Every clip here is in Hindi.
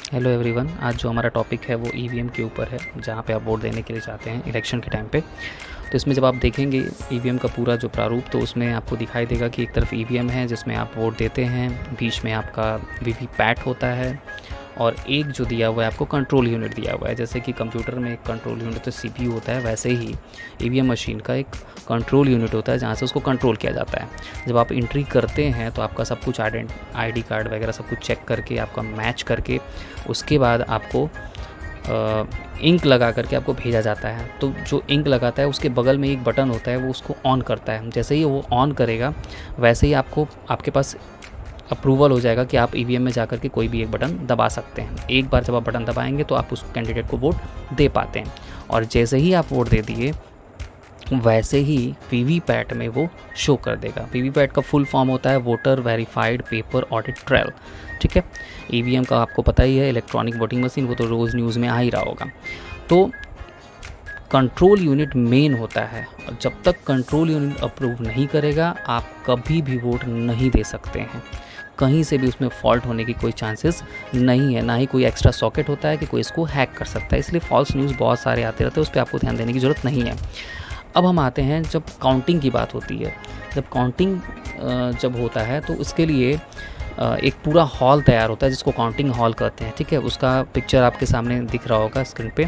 Hello everyone. आज जो हमारा टॉपिक है वो ईवीएम के ऊपर है, जहाँ पे आप वोट देने के लिए जाते हैं इलेक्शन के टाइम पे। तो इसमें जब आप देखेंगे ईवीएम का पूरा जो प्रारूप, तो उसमें आपको दिखाई देगा कि एक तरफ ईवीएम है जिसमें आप वोट देते हैं, बीच में आपका वीवीपैट होता है और एक जो दिया हुआ है आपको कंट्रोल यूनिट दिया हुआ है। जैसे कि कंप्यूटर में एक कंट्रोल यूनिट तो सीपीयू होता है, वैसे ही ईवीएम मशीन का एक कंट्रोल यूनिट होता है जहाँ से उसको कंट्रोल किया जाता है। जब आप एंट्री करते हैं तो आपका सब कुछ आईडी कार्ड वगैरह सब कुछ चेक करके, आपका मैच करके, उसके बाद आपको इंक लगा करके आपको भेजा जाता है। तो जो इंक लगाता है उसके बगल में एक बटन होता है, वो उसको ऑन करता है। जैसे ही वो ऑन करेगा वैसे ही आपके पास अप्रूवल हो जाएगा कि आप ईवीएम में जाकर के कोई भी एक बटन दबा सकते हैं। एक बार जब आप बटन दबाएंगे तो आप उस कैंडिडेट को वोट दे पाते हैं, और जैसे ही आप वोट दे दिए वैसे ही वीवीपैट में वो शो कर देगा। वीवीपैट का फुल फॉर्म होता है voter verified paper audit trail. ठीक है, ईवीएम का आपको पता ही है, इलेक्ट्रॉनिक वोटिंग मशीन, वो तो रोज़ न्यूज़ में आ ही रहा होगा। तो कंट्रोल यूनिट मेन होता है, और जब तक कंट्रोल यूनिट अप्रूव नहीं करेगा आप कभी भी वोट नहीं दे सकते हैं। कहीं से भी उसमें फॉल्ट होने की कोई चांसेस नहीं है, ना ही कोई एक्स्ट्रा सॉकेट होता है कि कोई इसको हैक कर सकता है। इसलिए फॉल्स न्यूज़ बहुत सारे आते रहते हैं, उस पर आपको ध्यान देने की ज़रूरत नहीं है। अब हम आते हैं जब काउंटिंग की बात होती है। जब काउंटिंग जब होता है तो उसके लिए एक पूरा हॉल तैयार होता है जिसको काउंटिंग हॉल कहते हैं। ठीक है, उसका पिक्चर आपके सामने दिख रहा होगा स्क्रीन पे।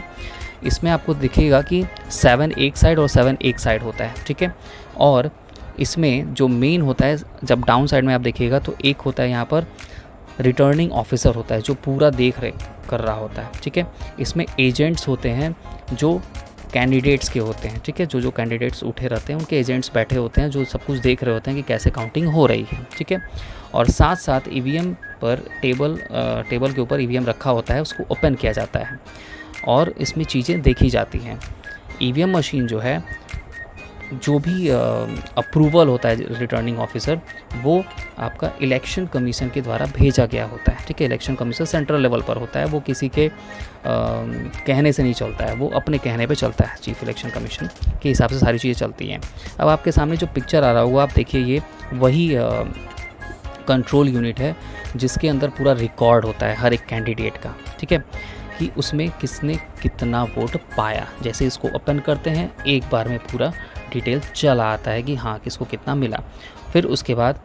इसमें आपको दिखेगा कि 7 एक साइड और 7 एक साइड होता है। ठीक है, और इसमें जो मेन होता है, जब डाउन साइड में आप देखिएगा तो एक होता है यहाँ पर रिटर्निंग ऑफिसर होता है जो पूरा देख रेख कर रहा होता है। ठीक है, इसमें एजेंट्स होते हैं जो कैंडिडेट्स के होते हैं। ठीक है, जो कैंडिडेट्स उठे रहते हैं उनके एजेंट्स बैठे होते हैं जो सब कुछ देख रहे होते हैं कि कैसे काउंटिंग हो रही है। ठीक है, और साथ साथ ईवीएम पर टेबल के ऊपर ईवीएम रखा होता है, उसको ओपन किया जाता है और इसमें चीज़ें देखी जाती हैं। ईवीएम मशीन जो है, जो भी अप्रूवल होता है रिटर्निंग ऑफिसर, वो आपका इलेक्शन कमीशन के द्वारा भेजा गया होता है। ठीक है, इलेक्शन कमीशन सेंट्रल लेवल पर होता है, वो किसी के कहने से नहीं चलता है, वो अपने कहने पे चलता है। चीफ इलेक्शन कमीशन के हिसाब से सारी चीज़ें चलती हैं। अब आपके सामने जो पिक्चर आ रहा होगा, आप देखिए, ये वही कंट्रोल यूनिट है जिसके अंदर पूरा रिकॉर्ड होता है हर एक कैंडिडेट का। ठीक है, कि उसमें किसने कितना वोट पाया। जैसे इसको ओपन करते हैं एक बार में पूरा डिटेल चला आता है कि हाँ किसको कितना मिला। फिर उसके बाद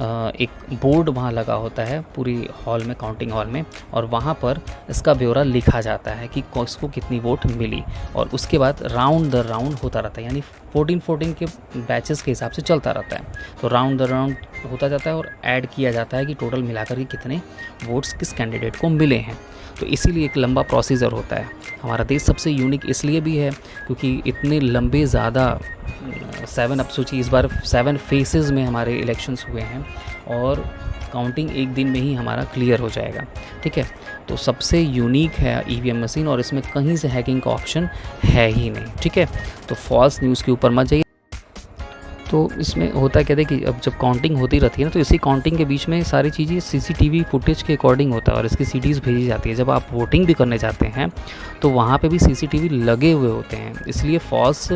एक बोर्ड वहाँ लगा होता है पूरी हॉल में, काउंटिंग हॉल में, और वहाँ पर इसका ब्यौरा लिखा जाता है कि किसको कितनी वोट मिली। और उसके बाद राउंड दर राउंड होता रहता है, यानी 14 के बैचेस के हिसाब से चलता रहता है। तो राउंड दर राउंड होता जाता है और ऐड किया जाता है कि टोटल मिलाकर के कितने वोट्स किस कैंडिडेट को मिले हैं। तो इसीलिए एक लंबा प्रोसीजर होता है। हमारा देश सबसे यूनिक इसलिए भी है क्योंकि इतने लंबे ज़्यादा 7, अब सोचिए इस बार 7 फेसेस में हमारे इलेक्शंस हुए हैं और काउंटिंग एक दिन में ही हमारा क्लियर हो जाएगा। ठीक है, तो सबसे यूनिक है ईवीएम मशीन और इसमें कहीं से हैकिंग का ऑप्शन है ही नहीं। ठीक है, तो फॉल्स न्यूज़ के ऊपर मत जाइए। तो इसमें होता क्या है कि अब जब काउंटिंग होती रहती है ना, तो इसी काउंटिंग के बीच में सारी चीज़ें सीसीटीवी फुटेज के अकॉर्डिंग होता है और इसकी सीडीज़ भेजी जाती है। जब आप वोटिंग भी करने जाते हैं तो वहाँ पे भी सीसीटीवी लगे हुए होते हैं। इसलिए फॉल्स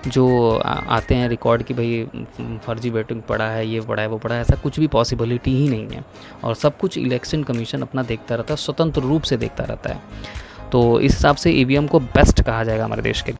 जो आते हैं रिकॉर्ड कि भाई फर्जी वोटिंग पड़ा है, ये पड़ा है, वो पड़ा है, ऐसा कुछ भी पॉसिबिलिटी ही नहीं है। और सब कुछ इलेक्शन कमीशन अपना देखता रहता है, स्वतंत्र रूप से देखता रहता है। तो इस हिसाब से ईवीएम को बेस्ट कहा जाएगा हमारे देश के।